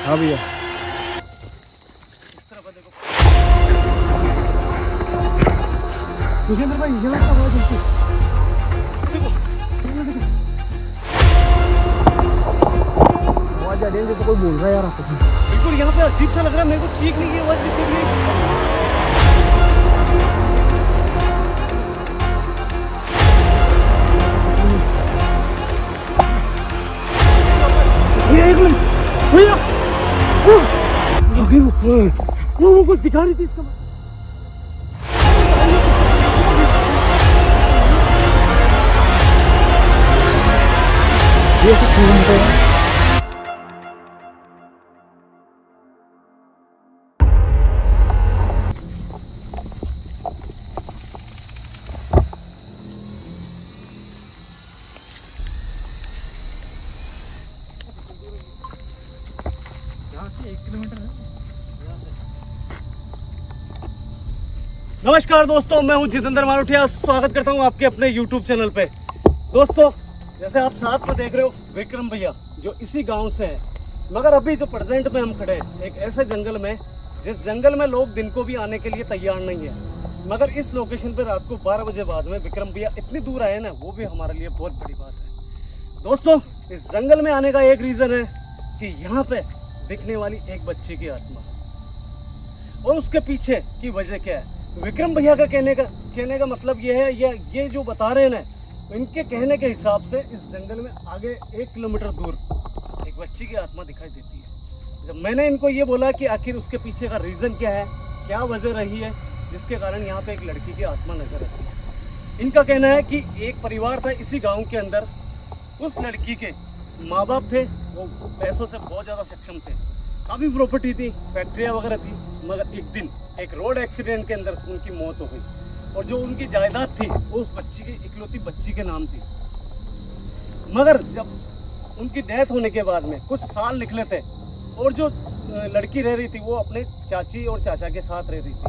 हाँ भैया। इस तरफ देखो कुशेंद्र भाई, ये वाला आवाज देखो। आवाज आ रही है, तो कोई बोल रहा है यार आपस में। बिल्कुल यहाँ पे अजीब सा लग रहा है मेरे को, चीखने की आवाज भी रही है। एक मिनट भैया, वो कुछ दिखा रही थी इसका। ये सब क्यों होता है? यहाँ से 1 किलोमीटर है यहाँ से। नमस्कार दोस्तों, मैं हूं जितेंद्र मारोठिया। स्वागत करता हूं आपके अपने YouTube चैनल पे। दोस्तों, जैसे आप साथ में देख रहे हो विक्रम भैया जो इसी गांव से है, मगर अभी जो प्रेजेंट में हम खड़े हैं एक ऐसे जंगल में जिस जंगल में लोग दिन को भी आने के लिए तैयार नहीं है, मगर इस लोकेशन पे रात को 12 बजे बाद में विक्रम भैया इतनी दूर आए ना, वो भी हमारे लिए बहुत बड़ी बात है। दोस्तों, इस जंगल में आने का एक रीजन है कि यहाँ पे दिखने वाली एक बच्चे की आत्मा, और उसके पीछे की वजह क्या है। विक्रम भैया का कहने का मतलब ये है, ये जो बता रहे हैं ना, इनके कहने के हिसाब से इस जंगल में आगे 1 किलोमीटर दूर एक बच्ची की आत्मा दिखाई देती है। जब मैंने इनको ये बोला कि आखिर उसके पीछे का रीजन क्या है, क्या वजह रही है जिसके कारण यहाँ पे एक लड़की की आत्मा नजर आती है, इनका कहना है कि एक परिवार था इसी गाँव के अंदर। उस लड़की के माँ बाप थे, वो पैसों से बहुत ज़्यादा सक्षम थे, काफ़ी प्रॉपर्टी थी, फैक्ट्रियाँ वगैरह थी, मगर एक दिन एक रोड एक्सीडेंट के अंदर उनकी मौत हो गई, और जो उनकी जायदाद थी वो उस बच्ची की इकलौती बच्ची के नाम थी। मगर जब उनकी डेथ होने के बाद में कुछ साल निकले थे, और जो लड़की रह रही थी वो अपने चाची और चाचा के साथ रह रही थी।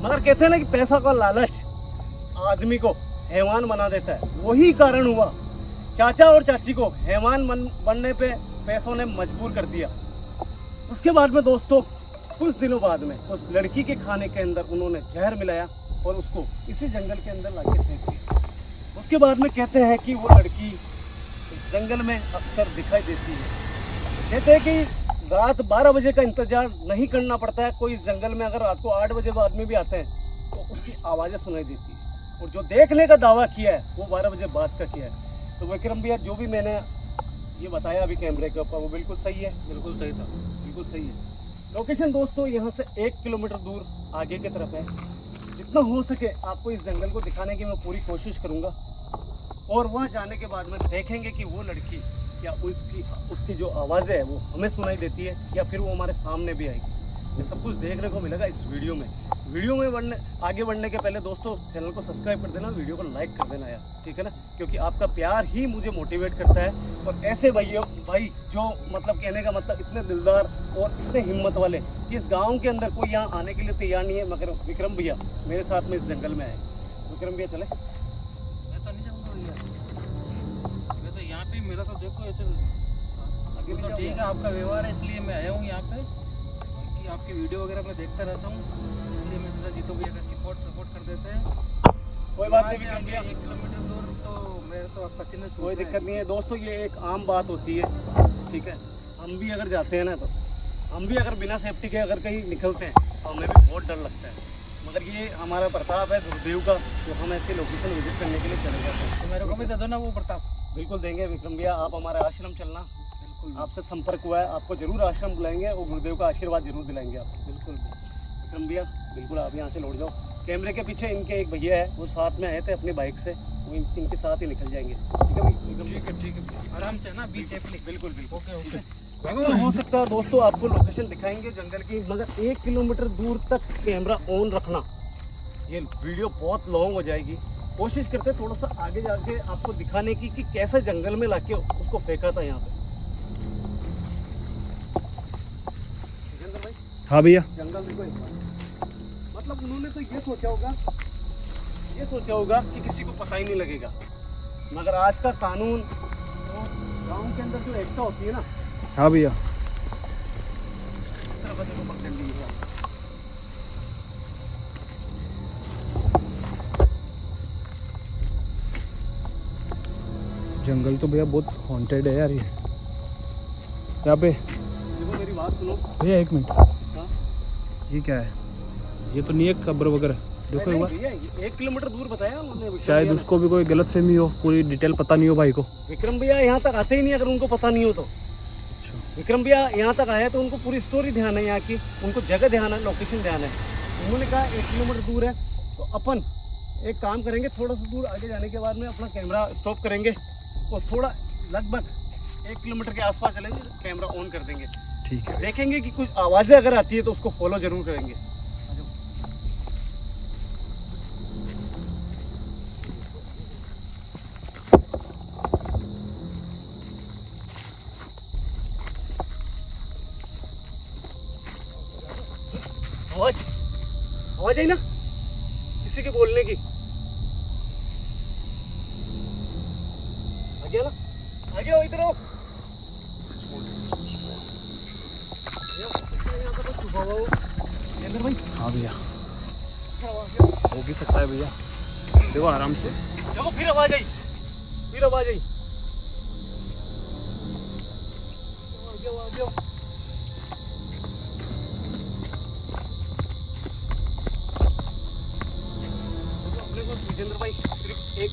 मगर कहते हैं ना कि पैसा का लालच आदमी को हैवान बना देता है, वही कारण हुआ। चाचा और चाची को हैवान बनने पे पैसों ने मजबूर कर दिया। उसके बाद में दोस्तों, कुछ दिनों बाद में उस लड़की के खाने के अंदर उन्होंने जहर मिलाया और उसको इसी जंगल के अंदर लाके फेंक दिया। उसके बाद में कहते हैं कि वो लड़की इस जंगल में अक्सर दिखाई देती है। कहते हैं कि रात 12 बजे का इंतजार नहीं करना पड़ता है, कोई इस जंगल में अगर रात को 8 बजे आदमी भी आते हैं तो उसकी आवाज़ें सुनाई देती है, और जो देखने का दावा किया है वो 12 बजे बाद का किया है। तो विक्रम भैया, जो भी मैंने ये बताया अभी कैमरे के ऊपर, वो बिल्कुल सही है? बिल्कुल सही था, बिल्कुल सही है। लोकेशन दोस्तों यहाँ से 1 किलोमीटर दूर आगे की तरफ है। जितना हो सके आपको इस जंगल को दिखाने की मैं पूरी कोशिश करूँगा, और वहाँ जाने के बाद में देखेंगे कि वो लड़की या उसकी जो आवाज़ें है वो हमें सुनाई देती है या फिर वो हमारे सामने भी आएगी। ये सब कुछ देखने को मिलेगा इस वीडियो में। आगे बढ़ने के पहले दोस्तों चैनल को सब्सक्राइब कर देना, वीडियो को लाइक कर देना यार, ठीक है ना, क्योंकि आपका प्यार ही मुझे मोटिवेट करता है। और ऐसे भाई जो मतलब कहने का मतलब इतने दिलदार और इतने हिम्मत वाले कि इस गांव के अंदर कोई यहाँ आने के लिए तैयार नहीं है, मगर विक्रम भैया मेरे साथ में इस जंगल में आए। विक्रम भैया चले? मैं तो नहीं जाऊँगा भैया, मैं तो यहाँ पे मेरा तो देखो ऐसे अभी तो ठीक है, आपका व्यवहार है इसलिए मैं आया हूँ यहाँ पे, कि आपकी वीडियो वगैरह मैं देखता रहता हूँ, इसलिए मैं सोचा जीतो भैया का सपोर्ट कर देते हैं। कोई बात नहीं विक्रम भैया, 1 किलोमीटर दूर तो मेरे तो पसीने छूट कोई दिक्कत नहीं है दोस्तों, ये एक आम बात होती है, ठीक है। हम भी अगर जाते हैं ना, तो हम भी अगर बिना सेफ्टी के अगर कहीं निकलते हैं तो हमें भी बहुत डर लगता है, मगर ये हमारा प्रताप है गुरुदेव का, जो हम ऐसी लोकेशन विजिट करने के लिए चले जाते हैं। तो मेरे को भी दे दो ना वो प्रताप। बिल्कुल देंगे विक्रम भैया, आप हमारे आश्रम चलना, बिल्कुल आपसे संपर्क हुआ है, आपको जरूर आश्रम बुलाएंगे और गुरुदेव का आशीर्वाद जरूर दिलाएंगे आपको। बिल्कुल विक्रम भैया, बिल्कुल आप यहाँ से लौट जाओ। कैमरे के पीछे इनके एक भैया है, वो साथ में आए थे अपनी बाइक से, वो इनके साथ ही निकल जाएंगे, ठीक है भाई? ठीक है, आराम से ना, बी सेफली। बिल्कुल बिल्कुल, ओके। तो हो सकता है दोस्तों आपको लोकेशन दिखाएंगे जंगल की, मगर 1 किलोमीटर दूर तक कैमरा ऑन रखना, ये वीडियो बहुत लॉन्ग हो जाएगी। कोशिश करते थोड़ा सा आगे जाके आपको दिखाने की कि कैसे जंगल में लाके उसको फेंका था यहाँ पे। भाई हाँ भैया। जंगल देखो एक बार, मतलब उन्होंने तो ये सोचा होगा कि किसी को पता ही नहीं लगेगा, मगर आज का कानून तो गांव के अंदर जो एकता होती है ना, हाँ भैया, जंगल तो भैया बहुत हॉन्टेड है यार ये। यहाँ पे देखो मेरी बात सुनो भैया, एक मिनट, हाँ? ये क्या है? ये तो नहीं है कब्र वगैरह? देखो एक बार, भैया 1 किलोमीटर दूर बताया उन्होंने विक्रम शायद भैया ने। उसको भी कोई गलत फहमी हो, पूरी डिटेल पता नहीं हो भाई को। विक्रम भैया यहाँ तक आते ही नहीं अगर उनको पता नहीं हो तो। अच्छा, विक्रम भैया यहाँ तक आए तो उनको पूरी स्टोरी ध्यान है यहाँ की, उनको जगह ध्यान है, लोकेशन ध्यान है। उन्होंने कहा 1 किलोमीटर दूर है, तो अपन एक काम करेंगे, थोड़ा सा दूर आगे जाने के बाद में अपना कैमरा स्टॉप करेंगे और थोड़ा लगभग 1 किलोमीटर के आसपास चलेंगे, कैमरा ऑन कर देंगे, ठीक है। देखेंगे कि कुछ आवाज़ें अगर आती है तो उसको फॉलो जरूर करेंगे। आवाज आई ना किसी के बोलने की? आ गया ना? आ गया, इधर आओ। यहाँ का तो छुपा हुआ हो। अंदर भाई। हाँ भैया, आवाज हो भी सकता है भैया, देखो आराम से। देखो फिर आवाज आई, फिर आवाज आई। आ जाओ, आ जाओ। अपने को विजेंद्र भाई सिर्फ एक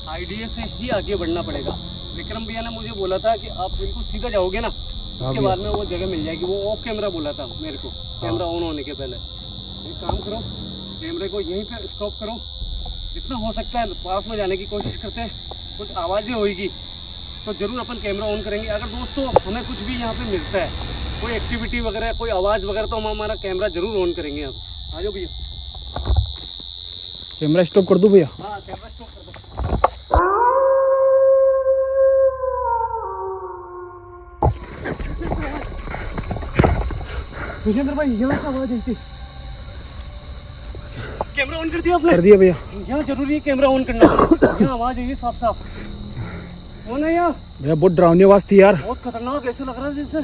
आइडिया से ही आगे बढ़ना पड़ेगा। विक्रम भैया ने मुझे बोला था कि आप बिल्कुल सीधा जाओगे ना, उसके बाद में वो जगह मिल जाएगी। वो ऑफ कैमरा बोला था मेरे को, कैमरा ऑन होने के पहले। एक काम करो, कैमरे को यहीं पे स्टॉप करो, जितना हो सकता है पास में जाने की कोशिश करते हैं। कुछ आवाज़ें होगी तो ज़रूर अपन कैमरा ऑन करेंगे। अगर दोस्तों हमें कुछ भी यहाँ पे मिलता है, कोई एक्टिविटी वगैरह, कोई आवाज़ वगैरह, तो हम हमारा कैमरा ज़रूर ऑन करेंगे। यहाँ आ जाओ भैया, कैमरा स्टॉप कर दूं भैया? हाँ कैमरा स्टॉप कर दो। विजेंद्र भाई यहाँ से आवाज आई थी, कैमरा ऑन कर दिया आपने? कर दिया भैया। यहाँ जरूरी है कैमरा ऑन करना। यहाँ आवाज आई है साफ साफ। कौन है यहाँ? भैया बहुत डरावनी आवाज थी यार। बहुत खतरनाक, ऐसा लग रहा है जैसे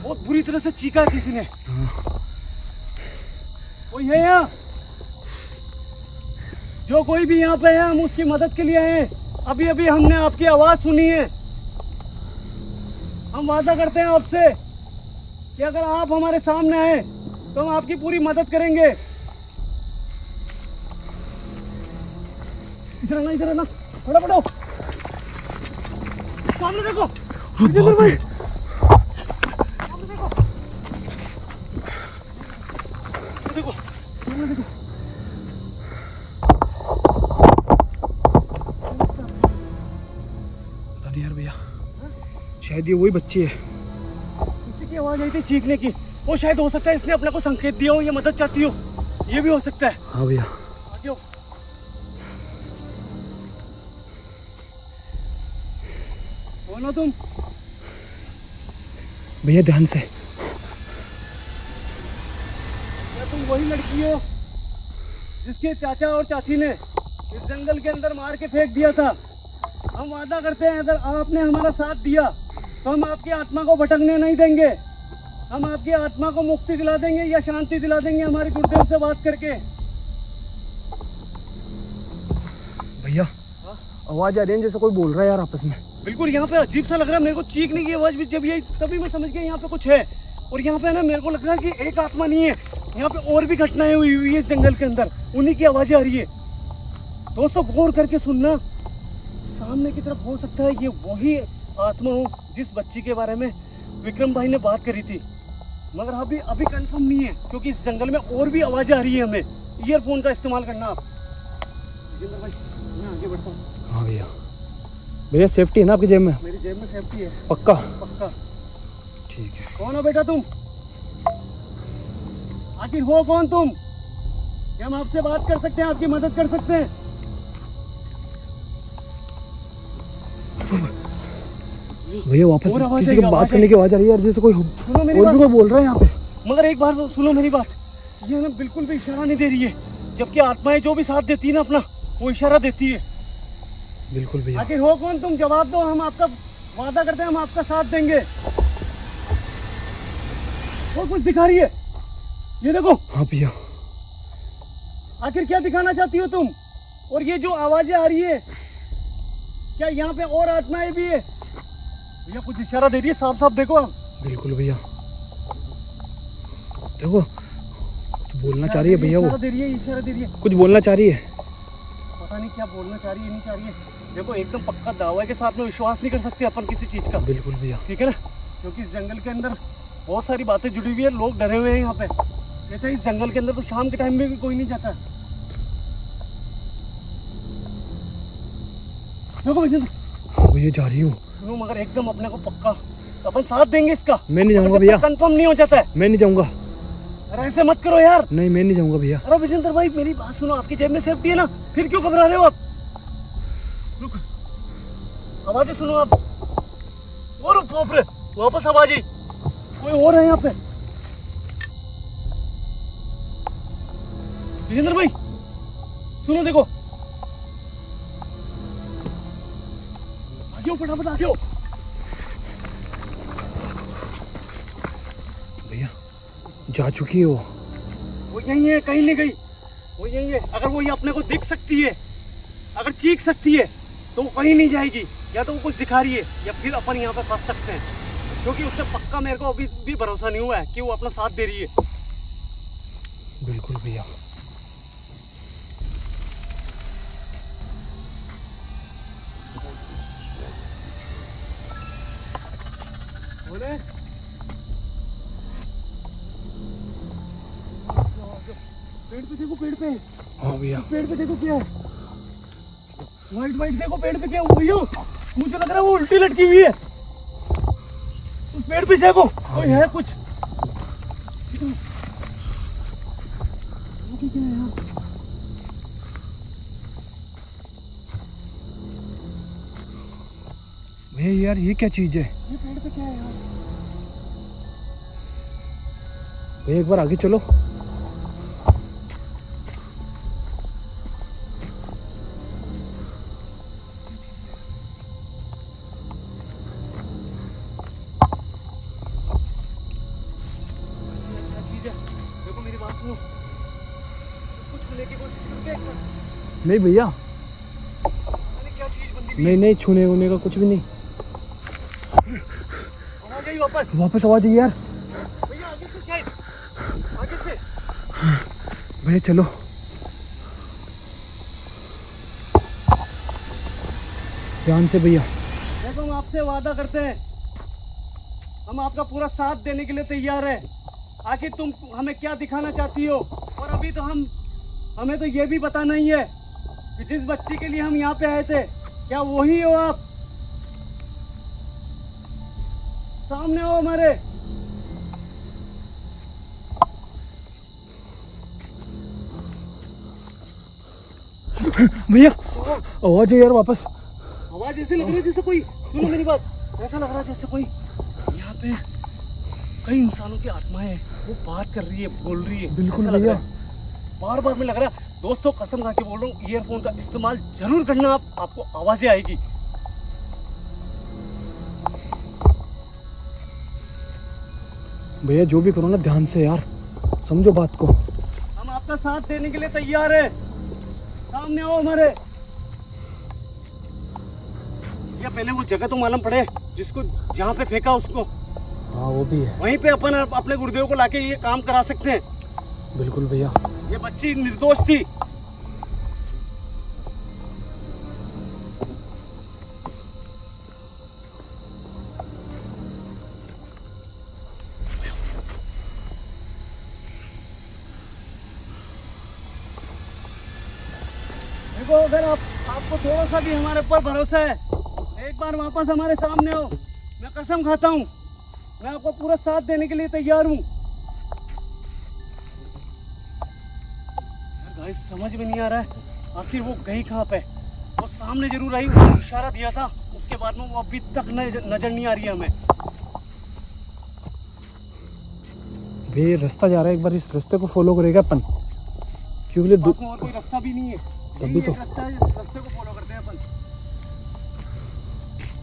बहुत बुरी तरह से चीखा किसी ने। कोई है यहाँ? जो कोई भी यहाँ पे है, हम उसकी मदद के लिए आए हैं। अभी अभी हमने आपकी आवाज सुनी है। हम वादा करते हैं आपसे कि अगर आप हमारे सामने आए तो हम आपकी पूरी मदद करेंगे। इधर आना, इधर आना, थोड़ा बढ़ो, सामने देखो विजेंद्र भाई, सामने देखो, देखो सामने देखो। पता नहीं यार भैया, शायद ये वही बच्ची है। किसी की आवाज आई थी चीखने की, वो शायद हो सकता है इसने अपने को संकेत दिया हो या मदद चाहती हो, ये भी हो सकता है। हाँ भैया, आगे हो। कौन हो तुम? भैया ध्यान से। क्या तुम वही लड़की हो जिसके चाचा और चाची ने इस जंगल के अंदर मार के फेंक दिया था? हम वादा करते हैं अगर आपने हमारा साथ दिया तो हम आपकी आत्मा को भटकने नहीं देंगे। हम आपकी आत्मा को मुक्ति दिला देंगे या शांति दिला देंगे हमारे गुरुदेव से बात करके। भैया आवाज आ रही है जैसे कोई बोल रहा है यार आपस में। बिल्कुल, यहाँ पे अजीब सा लग रहा है मेरे को, चीखने की आवाज भी जब ये, तभी मैं समझ गया यहाँ पे कुछ है। और यहाँ पे ना मेरे को लग रहा है कि एक आत्मा नहीं है, यहाँ पे और भी घटनाएं हुई हुई है इस जंगल के अंदर, उन्हीं की आवाजें आ रही है। दोस्तों गौर करके सुनना, सामने की तरफ हो सकता है ये वही आत्मा हो जिस बच्ची के बारे में विक्रम भाई ने बात करी थी, मगर अभी अभी कंफर्म नहीं है क्योंकि इस जंगल में और भी आवाजें आ रही है। हमें ईयरफोन का इस्तेमाल करना आप। विजेंद्र भाई मैं आगे बढ़ता हूँ। हाँ भैया, भैया सेफ्टी है ना आपकी जेब में? मेरी जेब में सेफ्टी है। पक्का? पक्का। ठीक है। कौन हो बेटा तुम? आखिर हो कौन तुम? कि हम आपसे बात कर सकते हैं, आपकी मदद कर सकते हैं? भैया वापस और आवाज किसी आएगी, की आवाज बात करने की आवाज आ रही है यार, जैसे कोई सुनो मेरी और बात। भी कोई बोल रहा है यहाँ पे। मगर एक बार सुनो मेरी बात, ये ना बिल्कुल भी इशारा नहीं दे रही है, जबकि आत्माएं जो भी साथ देती है ना अपना, वो इशारा देती है। बिल्कुल भैया। आखिर हो कौन तुम? जवाब दो, हम आपका वादा करते हैं हम आपका साथ देंगे। और कुछ दिखा रही है, ये देखो। हाँ भैया। आखिर क्या दिखाना चाहती हो तुम? और ये जो आवाजें आ रही है क्या यहाँ पे और आत्माएं भी है? भैया कुछ इशारा दे रही है, साफ साफ देखो आप। बिल्कुल भैया, देखो कुछ बोलना चाह रही है भैया, वो इशारा दे रही है, इशारा दे रही है। कुछ बोलना चाह रही है। पता नहीं क्या बोलना चाह रही है, नहीं चाह रही है। देखो एकदम पक्का दावा के साथ में विश्वास नहीं कर सकते अपन किसी चीज का। बिल्कुल भैया, ठीक है ना, क्योंकि इस जंगल के अंदर बहुत सारी बातें जुड़ी हुई है, लोग डरे हुए हैं यहाँ पे। कहते हैं इस जंगल के अंदर तो शाम के टाइम में भी कोई नहीं जाता है। देखो भैया, भैया जा रही हूँ। सुनो मगर एकदम अपने को पक्का अपन साथ देंगे इसका। मैं नहीं जाऊंगा भैया, कंफर्म नहीं हो जाता है। मैं नहीं जाऊंगा। अरे ऐसे मत करो यार। नहीं मैं नहीं जाऊंगा भैया। अरे विजेंद्र भाई मेरी बात सुनो, आपकी जेब में सेफ्टी है ना, फिर क्यों घबरा रहे हो आप? रुक, आवाजें सुनो आप। और बाप रे, वापस आवाज आई, कोई और है यहाँ पे। विजेंद्र भाई सुनो, देखो आगे हो, फटाफट आगे हो। भैया जा चुकी है वो यही है, कहीं नहीं गई, वो यही है। अगर वो ये अपने को दिख सकती है, अगर चीख सकती है, तो वो कहीं नहीं जाएगी। या तो वो कुछ दिखा रही है, या फिर अपन यहाँ पे फंस सकते हैं। क्योंकि उससे पक्का मेरे को अभी भी भरोसा नहीं हुआ है कि वो अपना साथ दे रही है। बिल्कुल भैया। बोले पेड़ पे देखो, पेड़ पे। हाँ भैया, पेड़ पे देखो क्या है, वाइट वाइट देखो पेड़ पे क्या है। भैया मुझे लग रहा है वो उल्टी लटकी हुई है उस पेड़ पे। देखो कोई है कुछ। क्या है यार? भैया यार ये क्या चीज है? ये पेड़ पे क्या है यार? भैया एक बार आगे चलो। देखो मेरी बात सुनो, उसको छूने की कोशिश करके एक बार। नहीं भैया, अरे क्या चीज बंदी नहीं नहीं, छूने वूने का कुछ भी नहीं। आवाज आई वापस। वापस आवाज आई यार। भैया आगे से, शायद आगे से। भैया चलो। ध्यान से भैया। देखो हम आपसे वादा करते हैं, हम आपका पूरा साथ देने के लिए तैयार है। आखिर तुम हमें क्या दिखाना चाहती हो? और अभी तो हमें तो ये भी पता नहीं है कि जिस बच्ची के लिए हम यहाँ पे आए थे, क्या वही हो आप? सामने हो हमारे। भैया आवाज है यार वापस। आवाज ऐसे लग रही है जैसे कोई, सुनो मेरी बात, ऐसा लग रहा है जैसे कोई यहाँ पे कई इंसानों की आत्माएं हैं, वो बात कर रही है, बोल रही है। बिल्कुल ऐसा लग भैया। रहा है। बार बार में लग रहा है। दोस्तों कसम खा के बोल रहा हूँ, ईयरफोन का इस्तेमाल जरूर करना, आपको आवाजें आएगी। भैया जो भी करो ना ध्यान से यार, समझो बात को। हम आपका साथ देने के लिए तैयार है, सामने आओ हमारे। या पहले वो जगह तो मालूम पड़े जिसको, जहाँ पे फेंका उसको। हाँ वो भी है। वहीं पे अपन अपने गुरुदेव को लाके ये काम करा सकते हैं। बिल्कुल भैया। ये बच्ची निर्दोष थी। देखो अगर आपको थोड़ा सा भी हमारे ऊपर भरोसा है, एक बार वापस हमारे सामने हो। मैं कसम खाता हूँ, मैं आपको पूरा साथ देने के लिए तैयार हूँ। यार गाइस समझ में नहीं आ रहा है आखिर वो गई कहाँ पे। वो सामने जरूर आई, उसने इशारा दिया था, उसके बाद में वो अभी तक नजर नहीं आ रही है हमें। भैया रास्ता जा रहा है, एक बार इस रास्ते को फॉलो करेगा अपन, क्योंकि पास में और कोई रास्ता भी नहीं है। तभी तो। यही एक रास्ता है, इस रास्ते को फॉलो करते हैं अपन।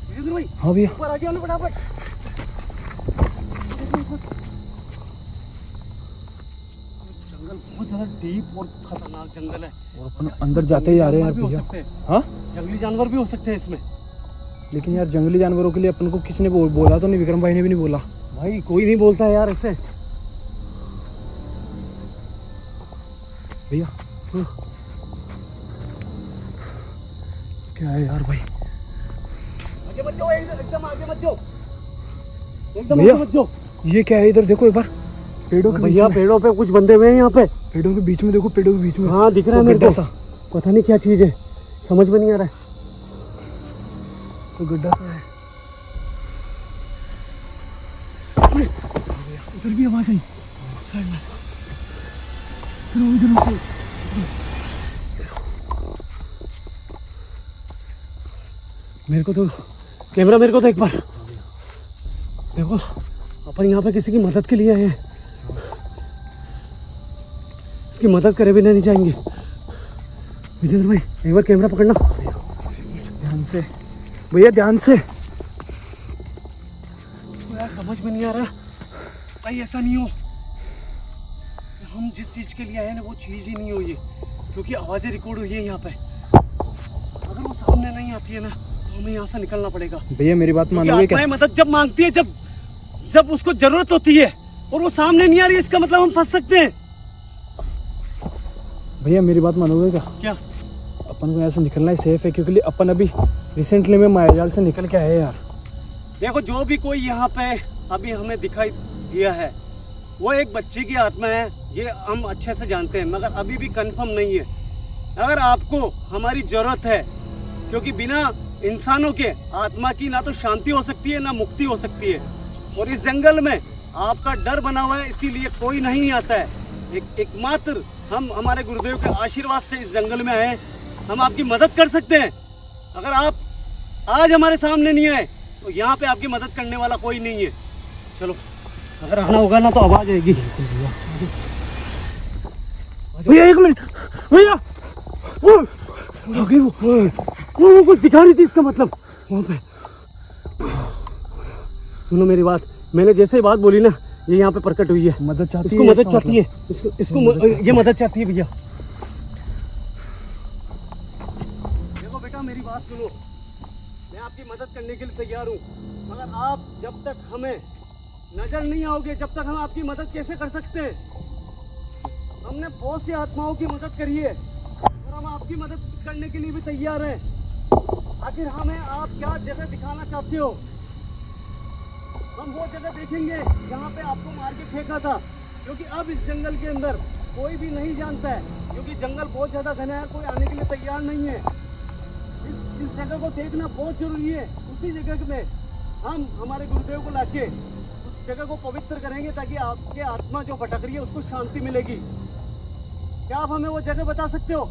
विजेंद्र भाई हाँ भैया। ऊपर आगे आना फटाफट। जंगल बहुत ज्यादा डीप और खतरनाक जंगल है। और अपन अंदर जाते ही आ रहे हैं यार भैया। हाँ जंगली जानवर भी हो सकते हैं इसमें। लेकिन यार जंगली जानवरों के लिए अपन को किसी ने बोला तो नहीं, विक्रम भाई ने भी नहीं बोला। भाई कोई नहीं बोलता है यार ऐसे। भैया क्या है यार भाई? आगे मत जाओ, एकदम आगे मत जाओ, एकदम भैया, आगे मत जाओ। ये क्या है इधर? देखो एक बार पेड़ों के बीच भैया में। पेड़ों पे कुछ बंधे हुए हैं यहाँ पे। पेड़ों के बीच में देखो, पेड़ों के बीच में। हाँ दिख रहा है वो मेरे गड्ढा को। सा, पता नहीं क्या चीज है, समझ में नहीं आ रहा है। तो गड्ढा सा है। उधर भी आवाज आई साइड में। इधर मेरे को तो कैमरा, मेरे को तो एक बार देखो, अपन यहाँ पे किसी की मदद के लिए आए हैं। इसकी मदद करे बिना नहीं जाएंगे। विजेंद्र भाई एक बार कैमरा पकड़ना ध्यान से भैया, ध्यान से। तो यार समझ में नहीं आ रहा, कहीं ऐसा नहीं हो कि हम जिस चीज के लिए आए ना वो चीज ही नहीं हो ये, क्योंकि आवाजें रिकॉर्ड हुई है यहाँ पे। अगर वो सामने नहीं आती है ना तो हमें यहाँ से निकलना पड़ेगा। भैया मेरी बात मानोगे क्या? आत्माएं मदद जब मांगती है, जब उसको जरूरत होती है और वो सामने नहीं आ रही है, इसका मतलब हम फंस सकते हैं। भैया मेरी बात मानोगे क्या? क्या? अपन को यहाँ से निकलना ही सेफ है, क्योंकि अपन अभी रिसेंटली में मायाजाल से निकल के आए यार। देखो जो भी कोई यहाँ पे अभी हमें दिखाई दिया है वो एक बच्चे की आत्मा है, ये हम अच्छे से जानते हैं, मगर अभी भी कंफर्म नहीं है। अगर आपको हमारी जरूरत है, क्योंकि बिना इंसानों के आत्मा की ना तो शांति हो सकती है ना मुक्ति हो सकती है, और इस जंगल में आपका डर बना हुआ है, इसीलिए कोई नहीं आता है। एकमात्र हम हमारे गुरुदेव के आशीर्वाद से इस जंगल में आए, हम आपकी मदद कर सकते हैं। अगर आप आज हमारे सामने नहीं आए तो यहाँ पे आपकी मदद करने वाला कोई नहीं है। चलो, अगर आना होगा ना तो आवाज आएगी। भैया एक मिनट, भैया आगे वो कुछ दिखा रही थी, इसका मतलब वहाँ पे। सुनो मेरी बात, मैंने जैसे ही बात बोली ना ये यहाँ पे प्रकट हुई है। मदद चाहती इसको है, मदद चाहती है, ये मदद चाहती है। भैया देखो बेटा मेरी बात सुनो, मैं आपकी मदद करने के लिए तैयार हूँ, मगर आप जब तक हमें नजर नहीं आओगे तब तक हम आपकी मदद कैसे कर सकते हैं? हमने बहुत सी आत्माओं की मदद करी है और हम आपकी मदद करने के लिए भी तैयार हैं। आखिर हमें आप क्या जगह दिखाना चाहते हो? हम वो जगह देखेंगे जहाँ पे आपको मार के फेंका था, क्योंकि अब इस जंगल के अंदर कोई भी नहीं जानता है, क्योंकि जंगल बहुत ज्यादा घना है, कोई आने के लिए तैयार नहीं है। इस जगह को देखना बहुत जरूरी है। उसी जगह में हम हमारे गुरुदेव को लाके उस जगह को पवित्र करेंगे, ताकि आपके आत्मा जो भटक रही है उसको शांति मिलेगी। क्या आप हमें वो जगह बता सकते हो?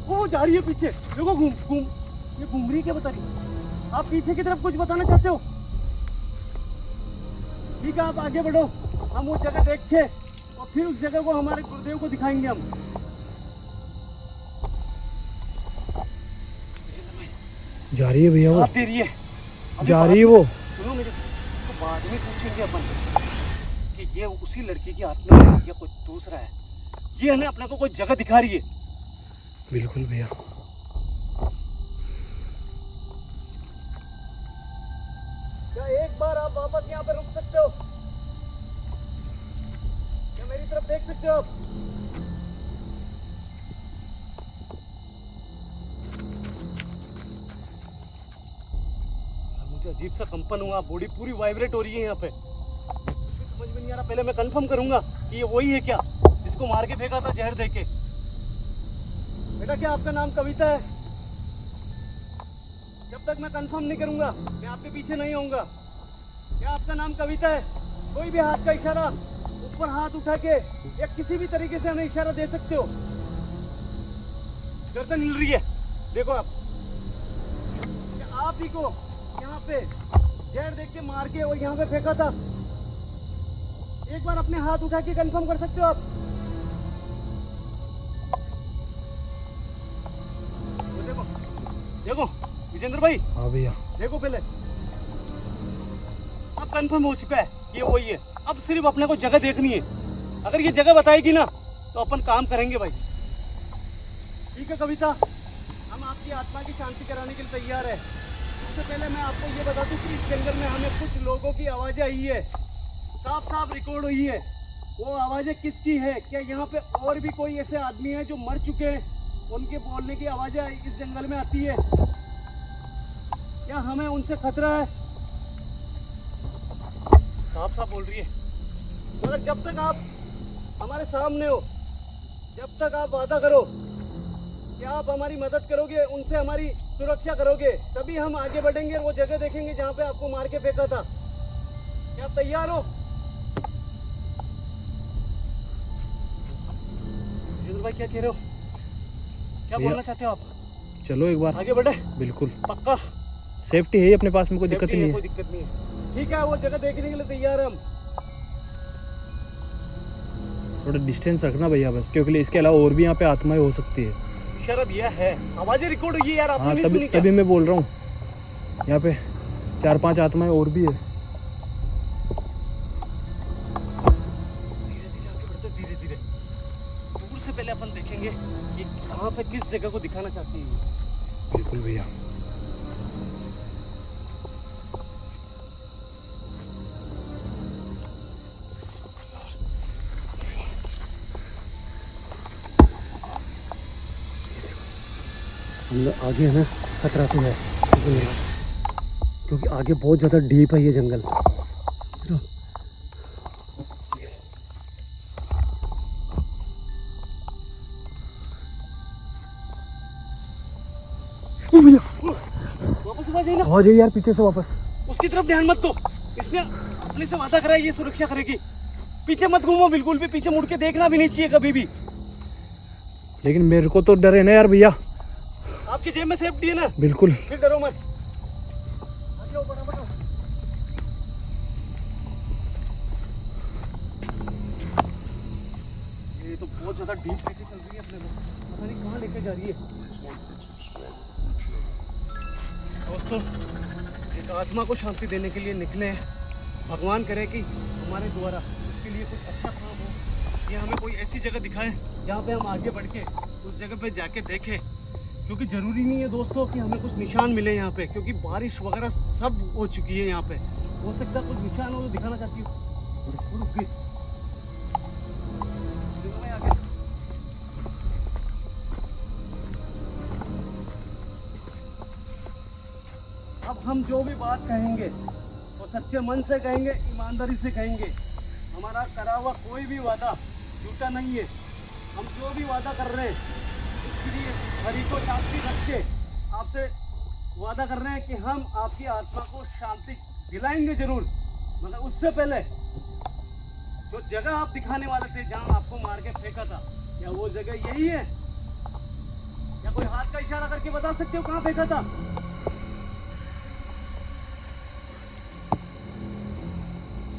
वो जा रही है पीछे, देखो ये घूम रही है, क्या बता रही है? आप पीछे की तरफ कुछ बताना चाहते हो? ठीक है, आप आगे बढ़ो, हम वो जगह देख के और फिर उस जगह को हमारे गुरुदेव को दिखाएंगे हम। जा रही है भैया, वो साथ दे रही है, जा रही है वो। सुनो मेरे तो बाद में पूछेंगे अपन कि ये उसी लड़की की आत्मा है या कोई दूसरा है। ये है ना अपने को कोई जगह दिखा रही है। बिल्कुल भैया। क्या एक बार आप वापस यहाँ पे रुक सकते हो? क्या मेरी तरफ देख सकते हो आप? मुझे अजीब सा कंपन हुआ, बॉडी पूरी वाइब्रेट हो रही है यहाँ पे। समझ में नहीं आ रहा, पहले मैं कंफर्म करूंगा कि ये वही है क्या जिसको मार के फेंका था जहर देके। बेटा क्या आपका नाम कविता है? जब तक मैं कंफर्म नहीं करूंगा मैं आपके पीछे नहीं आऊंगा। क्या आपका नाम कविता है? कोई भी हाथ का इशारा, ऊपर हाथ उठा के या किसी भी तरीके से हमें इशारा दे सकते हो। गर्दन हिल रही है, देखो आप। क्या आप ही को यहाँ पे जहर देख के मार के और यहाँ पे फेंका था? एक बार अपने हाथ उठा के कंफर्म कर सकते हो आप? देखो देखो विजेंद्र भाई। हाँ भैया देखो पहले, अब कंफर्म हो चुका है ये वही है। अब सिर्फ अपने को जगह देखनी है। अगर ये जगह बताएगी ना तो अपन काम करेंगे भाई। ठीक है कविता, हम आपकी आपकी आत्मा की शांति कराने के लिए तैयार है। उससे पहले मैं आपको ये बता दूं कि इस जंगल में हमें कुछ लोगों की आवाज़ें आई है, साफ साफ रिकॉर्ड हुई है। वो आवाज़ें किसकी है? क्या यहाँ पे और भी कोई ऐसे आदमी हैं जो मर चुके हैं, उनके बोलने की आवाज़ें इस जंगल में आती है? क्या हमें उनसे खतरा है? साफ साफ बोल रही है। मगर जब तक आप हमारे सामने हो, जब तक आप वादा करो कि आप हमारी मदद करोगे, उनसे हमारी सुरक्षा करोगे, तभी हम आगे बढ़ेंगे और वो जगह देखेंगे जहाँ पे आपको मार के फेंका था। क्या आप तैयार हो? जिंदर भाई क्या कह रहे हो? क्या बोलना चाहते हो आप? चलो एक बार आगे बढ़े। बिल्कुल, पक्का सेफ्टी है अपने पास में, कोई दिक्कत सेफ्टी नहीं कोई है। दिक्कत नहीं है। ठीक है, वो जगह देखने के लिए तैयार है हम। थोड़ा डिस्टेंस रखना भैया बस, क्योंकि इसके अलावा और भी यहाँ पे आत्माएं हो सकती है। शरद यह है, आवाजें रिकॉर्ड हुई है यार, आपने हाँ, नहीं तभी सुनी क्या? तभी मैं बोल रहा हूँ, यहाँ पे 4-5 आत्माएं और भी है। धीरे धीरे आगे बढ़ते, धीरे धीरे दूर से पहले अपन देखेंगे कि कहाँ पे किस जगह को दिखाना चाहती है। बिल्कुल भैया। आगे है ना खतरा तो है, क्योंकि आगे बहुत ज़्यादा डीप है ये जंगल। वापस आ जाइए ना। आ जाइए यार पीछे से वापस। उसकी तरफ ध्यान मत दो, इसने अपने से वादा करा है ये सुरक्षा करेगी। पीछे मत घूमो, बिल्कुल भी पीछे मुड़ के देखना भी नहीं चाहिए कभी भी। लेकिन मेरे को तो डर है ना यार भैया। आपकी जेब में सेफ्टी है ना? बिल्कुल। फिर डरो मत। आ जाओ, बड़ा बड़ा। ये तो बहुत ज्यादा डीप लेके चल रही है अपने को, पता नहीं कहाँ लेके जा रही है। दोस्तों, एक आत्मा को शांति देने के लिए निकले हैं। भगवान करे कि हमारे द्वारा उसके लिए कुछ अच्छा काम हो, या हमें कोई ऐसी जगह दिखाए जहाँ पे हम आगे बढ़ के उस जगह पे जाके देखें। क्योंकि ज़रूरी नहीं है दोस्तों कि हमें कुछ निशान मिले यहाँ पे, क्योंकि बारिश वगैरह सब हो चुकी है यहाँ पे। हो सकता है कुछ निशान हो तो दिखाना चाहती हूँ। रुक गई। देखो मैं आगे। अब हम जो भी बात कहेंगे वो सच्चे मन से कहेंगे, ईमानदारी से कहेंगे। हमारा करा हुआ कोई भी वादा झूठा नहीं है। हम जो भी वादा कर रहे हैं उसके लिए हरी को साक्षी रख के आपसे वादा कर रहे हैं कि हम आपकी आत्मा को शांति दिलाएंगे जरूर। मगर उससे पहले जो जगह आप दिखाने वाले थे जहां आपको मार के फेंका था, क्या वो जगह यही है? क्या कोई हाथ का इशारा करके बता सकते हो कहां फेंका था?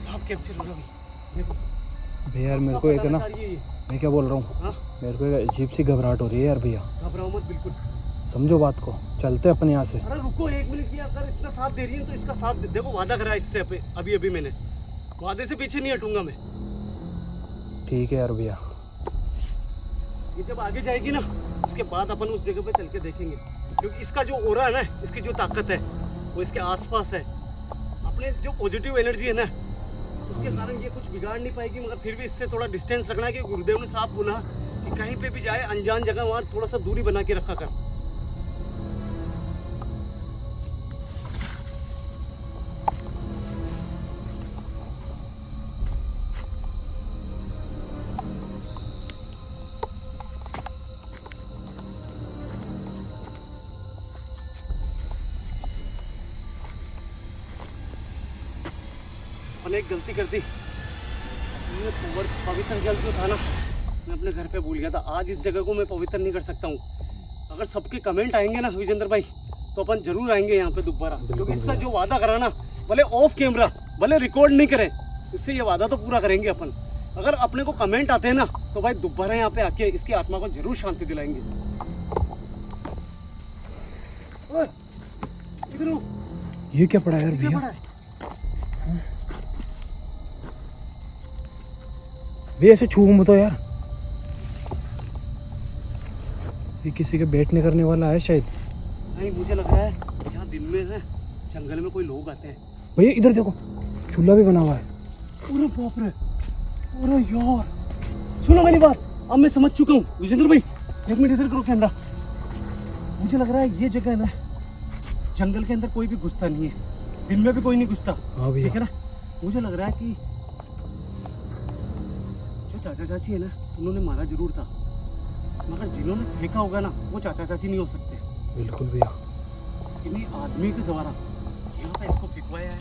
साफ कैप्चर हो रहा है। देखो भैया यार मेरे को एक है ना, मैं क्या बोल रहा हूँ, हाँ? मेरे को एक अजीब सी घबराहट हो रही है यार भैया। घबराओ मत, बिल्कुल समझो बात को, चलते अपन यहाँ से। अरे रुको एक मिनट की, अगर इतना साथ दे रही है तो इसका साथ दे। देखो वादा करा इससे अभी अभी मैंने, वादे से पीछे नहीं हटूंगा मैं। ठीक है यार भैया। ये जब आगे जाएगी ना उसके बाद अपन उस जगह पे चल के देखेंगे, क्योंकि इसका जो ओरा है ना, इसकी जो ताकत है वो इसके आसपास है। अपने जो पॉजिटिव एनर्जी है ना उसके कारण ये कुछ बिगाड़ नहीं पाएगी। मगर फिर भी इससे थोड़ा डिस्टेंस रखना है, कि गुरुदेव ने साफ बोला कि कहीं पे भी जाए अनजान जगह वहाँ थोड़ा सा दूरी बना के रखा कर। मैंने एक गलती कर दी, पवित्र जल जो था ना मैं अपने घर पे भूल गया था। आज इस जगह को मैं पवित्र नहीं कर सकता हूँ। अगर सबके कमेंट आएंगे ना विजेंद्र भाई, तो अपन जरूर आएंगे यहाँ पे दोबारा, क्योंकि इसका जो वादा करा ना, भले ऑफ कैमरा, भले रिकॉर्ड नहीं करें, इससे ये वादा तो पूरा करेंगे अपन। अगर अपने को कमेंट आते हैं ना तो भाई दोबारा यहाँ पे आके इसकी आत्मा को जरूर शांति दिलाएंगे। इधर हो। ये क्या पड़ा यार ये क्या भैया? पड़ा है? भैया ऐसे छू मत यार, ये किसी के बैठने करने वाला है शायद। नहीं मुझे लग रहा है यहाँ दिन में ना जंगल में कोई लोग आते हैं। भैया इधर देखो, चूल्हा भी बना हुआ है। अरे बाप रे, अरे यार सुनो मेरी बात, अब मैं समझ चुका हूँ। विजेंद्र भाई एक मिनट इधर करो कैमरा। मुझे लग रहा है ये जगह है ना, जंगल के अंदर कोई भी घुसता नहीं है, दिन में भी कोई नहीं घुसता। हाँ भैया, ठीक है ना। मुझे लग रहा है कि जो चाचा चाची है ना, उन्होंने मारा जरूर था, मगर जिन्होंने फेंका होगा ना वो चाचा चाची नहीं हो सकते। बिल्कुल भैया। इन्हीं आदमी के द्वारा यहाँ पे इसको फेंकवाया है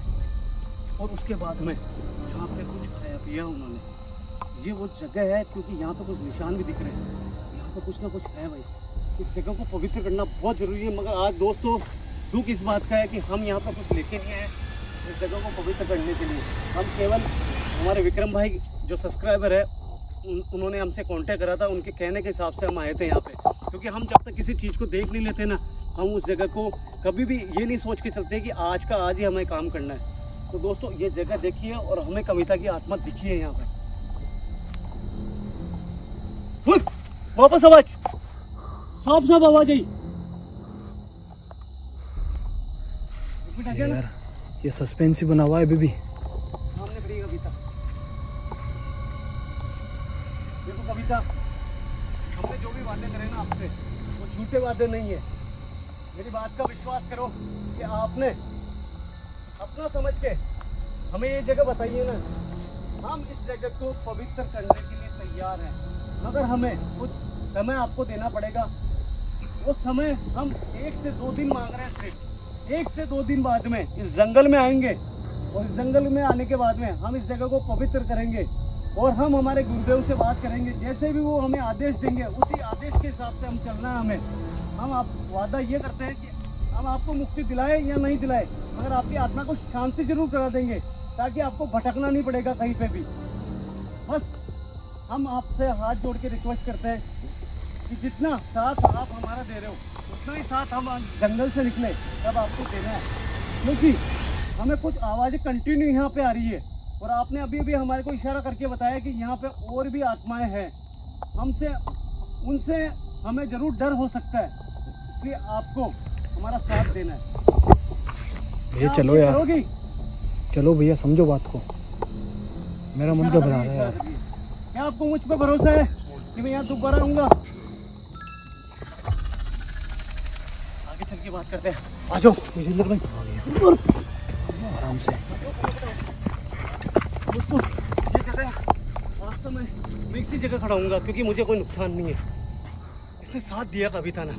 और उसके बाद में यहाँ पे कुछ खाया पिया उन्होंने। ये वो जगह है क्योंकि यहाँ पे कुछ निशान भी दिख रहे हैं, यहाँ पे कुछ ना कुछ है भाई। इस जगह को पवित्र करना बहुत जरूरी है। मगर आज दोस्तों दुख इस बात का है कि हम यहाँ पर कुछ लेके नहीं आए इस जगह को पवित्र करने के लिए। हम केवल हमारे विक्रम भाई जो सब्सक्राइबर है उन्होंने हमसे कांटेक्ट करा था, उनके कहने के हिसाब से हम आए थे यहाँ पे। क्योंकि हम जब तक किसी चीज़ को देख नहीं लेते ना, हम उस जगह को कभी भी ये नहीं सोच के चलते कि आज का आज ही हमें काम करना है। तो दोस्तों ये जगह देखिए और हमें कविता की आत्मा दिखी है यहाँ पे। वापस आवाज, साफ साफ आवाज आई। यार ये सस्पेंस ही बना हुआ है अभी भी। सामने खड़ी है कविता। देखो कविता, हमने जो भी वादे करे ना आपसे वो झूठे वादे नहीं है। मेरी बात का विश्वास करो कि आपने अपना समझ के हमें ये जगह बताइए ना, हम इस जगह को पवित्र करने के लिए तैयार हैं। मगर हमें कुछ समय आपको देना पड़ेगा। वो समय हम 1 से 2 दिन मांग रहे हैं सिर्फ। 1 से 2 दिन बाद में इस जंगल में आएंगे और इस जंगल में आने के बाद में हम इस जगह को पवित्र करेंगे और हम हमारे गुरुदेव से बात करेंगे। जैसे भी वो हमें आदेश देंगे उसी आदेश के हिसाब से हम चलना है हमें। हम आप वादा ये करते हैं कि हम आपको मुक्ति दिलाए या नहीं दिलाए, मगर आपकी आत्मा को शांति जरूर करा देंगे ताकि आपको भटकना नहीं पड़ेगा कहीं पे भी। बस हम आपसे हाथ जोड़ के रिक्वेस्ट करते हैं कि जितना साथ आप हमारा दे रहे हो उतना ही साथ हम जंगल से निकले तब आपको देना है। क्योंकि हमें कुछ आवाज़ें कंटिन्यू यहाँ पे आ रही है और आपने अभी अभी हमारे को इशारा करके बताया कि यहाँ पे और भी आत्माएं हैं। हमसे उनसे हमें जरूर डर हो सकता है, इसलिए आपको हमारा साथ देना है। भैया चलो यार, करोगी? चलो भैया समझो बात को, मेरा मन घबरा रहा है यार। क्या आपको मुझ पे भरोसा है कि मैं यहाँ दोबारा आऊँगा? आगे चल के बात करते हैं। आ जाओ विजेंद्र भाई, आराम से। दोस्तों ये जगह वास्तव में मैं इसी जगह खड़ा हूँगा क्योंकि मुझे कोई नुकसान नहीं है। इसने साथ दिया कविता ना।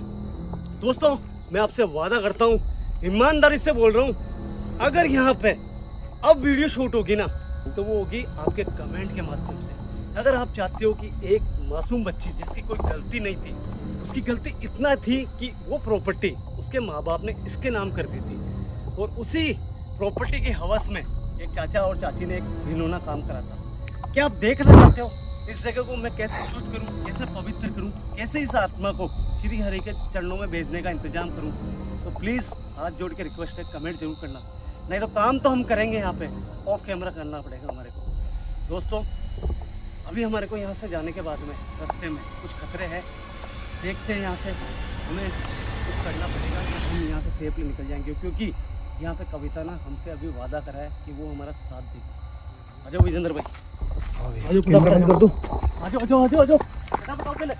दोस्तों मैं आपसे वादा करता हूँ, ईमानदारी से बोल रहा हूँ, अगर यहाँ पे अब वीडियो शूट होगी ना तो वो होगी आपके कमेंट के माध्यम से। अगर आप चाहते हो कि एक मासूम बच्ची जिसकी कोई गलती नहीं थी, उसकी गलती इतना थी कि वो प्रॉपर्टी उसके माँ बाप ने इसके नाम कर दी थी और उसी प्रॉपर्टी की हवस में एक चाचा और चाची ने एक घिनौना काम करा था। क्या आप देखना चाहते हो इस जगह को मैं कैसे शूट करूं, कैसे पवित्र करूं, कैसे इस आत्मा को श्री हरि के चरणों में भेजने का इंतजाम करूं? तो प्लीज़ हाथ जोड़ के रिक्वेस्ट है, कमेंट जरूर करना। नहीं तो काम तो हम करेंगे, यहाँ पे ऑफ कैमरा करना पड़ेगा हमारे को। दोस्तों अभी हमारे को यहाँ से जाने के बाद में रास्ते में कुछ खतरे हैं, देखते हैं यहाँ से हमें कुछ करना पड़ेगा कि हम यहाँ से सेफली निकल जाएंगे। क्योंकि यहाँ पे कविता ना हमसे अभी वादा करा है कि वो हमारा साथ देगी। आ जाओ विजेंद्र भाई, कैमरा बंद कर दो। आ जाओ आ जाओ आ जाओ आ जाओ, बेटा बताओ पहले।